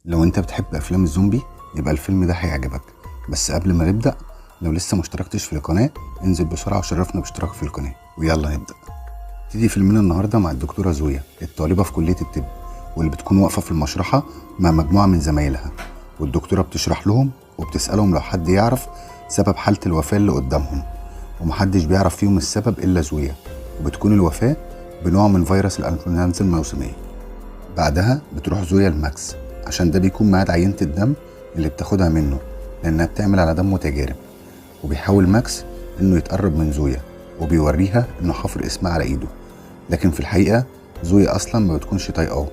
لو انت بتحب افلام الزومبي يبقى الفيلم ده هيعجبك. بس قبل ما نبدأ، لو لسه مشتركتش في القناة انزل بسرعة وشرفنا باشتراك في القناة، ويلا نبدأ. تيجي فيلمنا النهاردة مع الدكتورة زويا، الطالبة في كلية الطب، واللي بتكون واقفة في المشرحة مع مجموعة من زمايلها، والدكتورة بتشرح لهم وبتسألهم لو حد يعرف سبب حالة الوفاة اللي قدامهم، ومحدش بيعرف فيهم السبب إلا زويا، وبتكون الوفاة بنوع من فيروس الأنفلونزا الموسمية. بعدها بتروح زويا لماكس عشان ده بيكون ميعاد عينة الدم اللي بتاخدها منه، لأنها بتعمل على دمه تجارب. وبيحاول ماكس إنه يتقرب من زويا وبيوريها إنه حفر اسمها على إيده، لكن في الحقيقة زويا أصلا ما بتكونش طايقاه،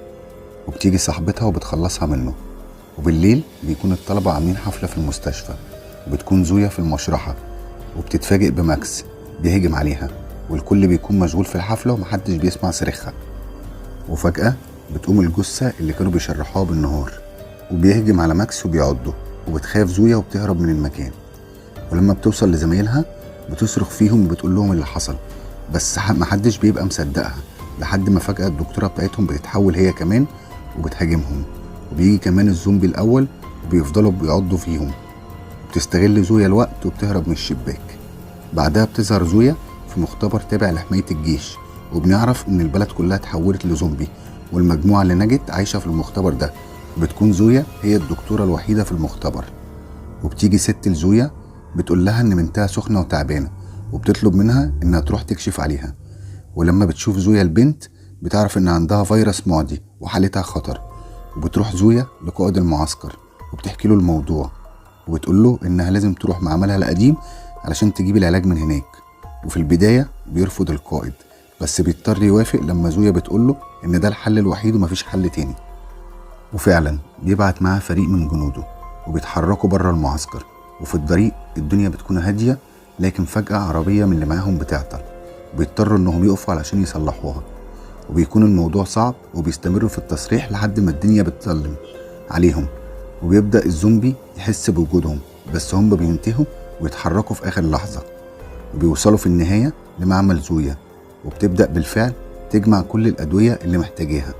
وبتيجي صاحبتها وبتخلصها منه. وبالليل بيكون الطلبة عاملين حفلة في المستشفى، وبتكون زويا في المشرحة وبتتفاجئ بماكس بيهجم عليها، والكل بيكون مشغول في الحفلة ومحدش بيسمع صريخها. وفجأة بتقوم الجثة اللي كانوا بيشرحوها بالنهار وبيهجم على ماكس وبيعضه، وبتخاف زويا وبتهرب من المكان. ولما بتوصل لزمايلها بتصرخ فيهم وبتقول لهم اللي حصل، بس محدش بيبقى مصدقها، لحد ما فجأة الدكتورة بتاعتهم بتتحول هي كمان وبتهاجمهم، وبيجي كمان الزومبي الأول وبيفضلوا بيعضوا فيهم. بتستغل زويا الوقت وبتهرب من الشباك. بعدها بتظهر زويا في مختبر تابع لحماية الجيش، وبنعرف إن البلد كلها اتحولت لزومبي، والمجموعة اللي نجت عايشة في المختبر ده. بتكون زويا هي الدكتورة الوحيدة في المختبر. وبتيجي ست لزويا بتقول لها إن بنتها سخنة وتعبانة، وبتطلب منها إنها تروح تكشف عليها. ولما بتشوف زويا البنت بتعرف إن عندها فيروس معدي وحالتها خطر، وبتروح زويا لقائد المعسكر وبتحكي له الموضوع، وبتقول له إنها لازم تروح معملها القديم علشان تجيب العلاج من هناك. وفي البداية بيرفض القائد، بس بيضطر يوافق لما زويا بتقوله إن ده الحل الوحيد ومفيش حل تاني. وفعلا بيبعت معاه فريق من جنوده وبيتحركوا بره المعسكر. وفي الطريق الدنيا بتكون هادية، لكن فجأة عربية من اللي معاهم بتعطل، بيضطروا إنهم يقفوا علشان يصلحوها. وبيكون الموضوع صعب وبيستمروا في التصريح لحد ما الدنيا بتظلم عليهم، وبيبدأ الزومبي يحس بوجودهم، بس هم بينتهوا ويتحركوا في آخر لحظة. وبيوصلوا في النهاية لمعمل زويا، وبتبدأ بالفعل تجمع كل الأدوية اللي محتاجاها،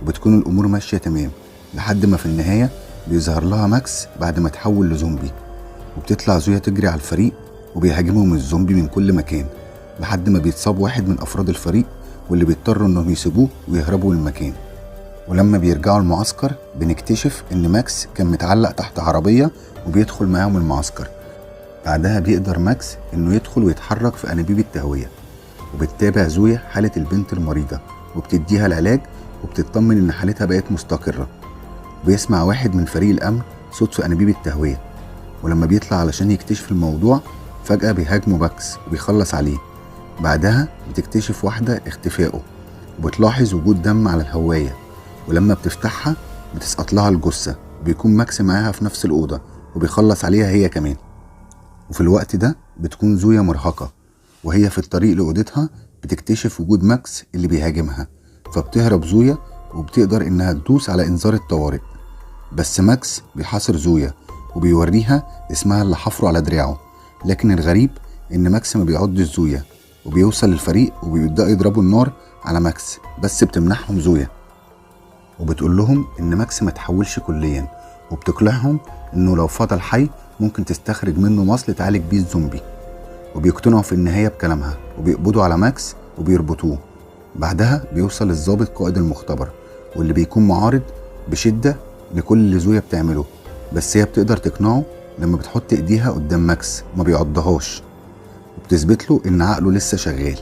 وبتكون الأمور ماشية تمام لحد ما في النهاية بيظهر لها ماكس بعد ما تحول لزومبي. وبتطلع زويا تجري على الفريق وبيهاجمهم الزومبي من كل مكان، لحد ما بيتصاب واحد من أفراد الفريق، واللي بيضطروا إنهم يسيبوه ويهربوا من المكان. ولما بيرجعوا المعسكر بنكتشف إن ماكس كان متعلق تحت عربية وبيدخل معاهم المعسكر. بعدها بيقدر ماكس إنه يدخل ويتحرك في أنابيب التهوية، وبتتابع زويا حالة البنت المريضة وبتديها العلاج، وبتطمن إن حالتها بقت مستقرة. بيسمع واحد من فريق الأمن صوت في أنابيب التهوية، ولما بيطلع علشان يكتشف الموضوع فجأة بيهاجمه ماكس وبيخلص عليه. بعدها بتكتشف واحدة اختفائه، وبتلاحظ وجود دم على الهواية، ولما بتفتحها بتسقط لها الجثة، وبيكون ماكس معاها في نفس الأوضة وبيخلص عليها هي كمان. وفي الوقت ده بتكون زويا مرهقة، وهي في الطريق لأوضتها بتكتشف وجود ماكس اللي بيهاجمها، فبتهرب زويا وبتقدر إنها تدوس على إنذار الطوارئ. بس ماكس بيحاصر زويا وبيوريها اسمها اللي حفره على دراعه، لكن الغريب إن ماكس ما بيعضش زويا. وبيوصل للفريق وبيبدأوا يضربوا النار على ماكس، بس بتمنعهم زويا وبتقول لهم إن ماكس ما تحولش كليا، وبتقنعهم إنه لو فضل حي ممكن تستخرج منه مصل تعالج بيه الزومبي. وبيقتنعوا في النهاية بكلامها وبيقبضوا على ماكس وبيربطوه. بعدها بيوصل الضابط قائد المختبر، واللي بيكون معارض بشدة لكل اللي زويا بتعمله، بس هي بتقدر تقنعه لما بتحط ايديها قدام ماكس ما بيعضهاش، وبتثبت له ان عقله لسه شغال.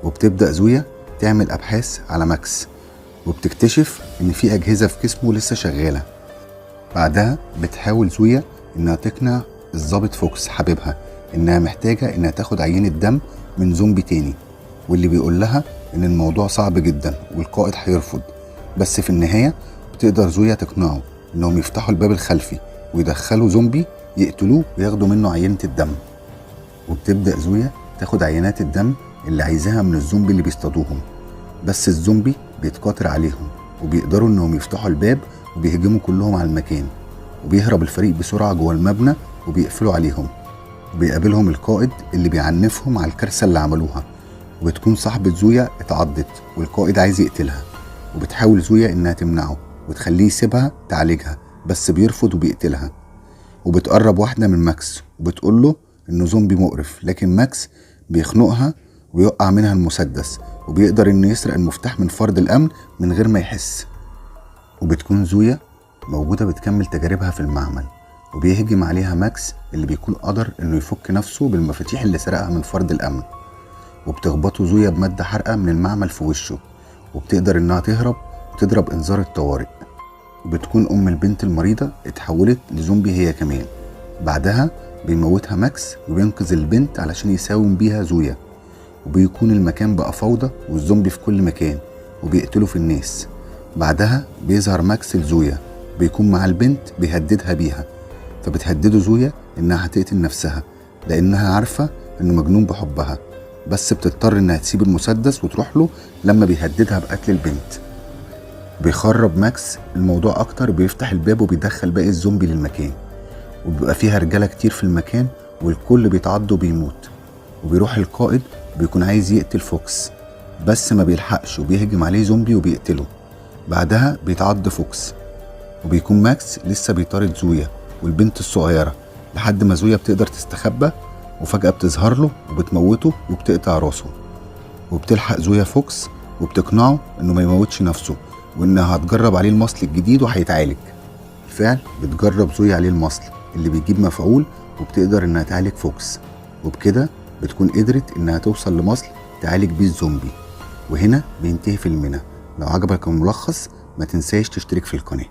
وبتبدأ زويا تعمل ابحاث على ماكس، وبتكتشف ان في اجهزة في جسمه لسه شغالة. بعدها بتحاول زويا انها تقنع الضابط فوكس حبيبها انها محتاجة انها تاخد عينة دم من زومبي تاني، واللي بيقول لها ان الموضوع صعب جدا والقائد هيرفض. بس في النهاية بتقدر زويا تقنعه انهم يفتحوا الباب الخلفي ويدخلوا زومبي يقتلوه وياخدوا منه عينة الدم. وبتبدأ زويا تاخد عينات الدم اللي عايزاها من الزومبي اللي بيصطادوهم، بس الزومبي بيتكاثر عليهم وبيقدروا انهم يفتحوا الباب وبيهجموا كلهم على المكان. وبيهرب الفريق بسرعة جوه المبنى وبيقفلوا عليهم، وبيقابلهم القائد اللي بيعنفهم على الكارثة اللي عملوها. وبتكون صاحبة زويا اتعضت والقائد عايز يقتلها، وبتحاول زويا انها تمنعه، وتخليه يسيبها تعالجها، بس بيرفض وبيقتلها. وبتقرب واحدة من ماكس وبتقوله انه زومبي مقرف، لكن ماكس بيخنقها ويوقع منها المسدس، وبيقدر انه يسرق المفتاح من فرد الامن من غير ما يحس. وبتكون زويا موجودة بتكمل تجاربها في المعمل، وبيهجم عليها ماكس اللي بيكون قدر انه يفك نفسه بالمفاتيح اللي سرقها من فرد الامن. وبتخبطه زويا بمادة حارقة من المعمل في وشه، وبتقدر انها تهرب وتضرب انذار الطوارئ. وبتكون ام البنت المريضة اتحولت لزومبي هي كمان. بعدها بيموتها ماكس وبينقذ البنت علشان يساوم بيها زويا. وبيكون المكان بقى فوضى والزومبي في كل مكان وبيقتلوا في الناس. بعدها بيظهر ماكس لزويا، بيكون مع البنت بيهددها بيها، فبتهدده زويا انها هتقتل نفسها لانها عارفة انه مجنون بحبها، بس بتضطر انها تسيب المسدس وتروح له لما بيهددها بقتل البنت. بيخرب ماكس الموضوع اكتر، بيفتح الباب وبيدخل باقي الزومبي للمكان، وبيبقى فيها رجالة كتير في المكان والكل بيتعض وبيموت. وبيروح القائد بيكون عايز يقتل فوكس بس ما بيلحقش، وبيهجم عليه زومبي وبيقتله. بعدها بيتعض فوكس، وبيكون ماكس لسه بيطارد زويا والبنت الصغيرة لحد ما زويا بتقدر تستخبى، وفجأة بتظهر له وبتموته وبتقطع راسه. وبتلحق زويا فوكس وبتقنعه انه ما يموتش نفسه، وانها هتجرب عليه المصل الجديد وهيتعالج. بالفعل بتجرب زويا عليه المصل اللي بيجيب مفعول، وبتقدر انها تعالج فوكس. وبكده بتكون قدرت انها توصل لمصل تعالج بيه الزومبي. وهنا بينتهي فيلمنا. لو عجبك الملخص ما تنساش تشترك في القناة.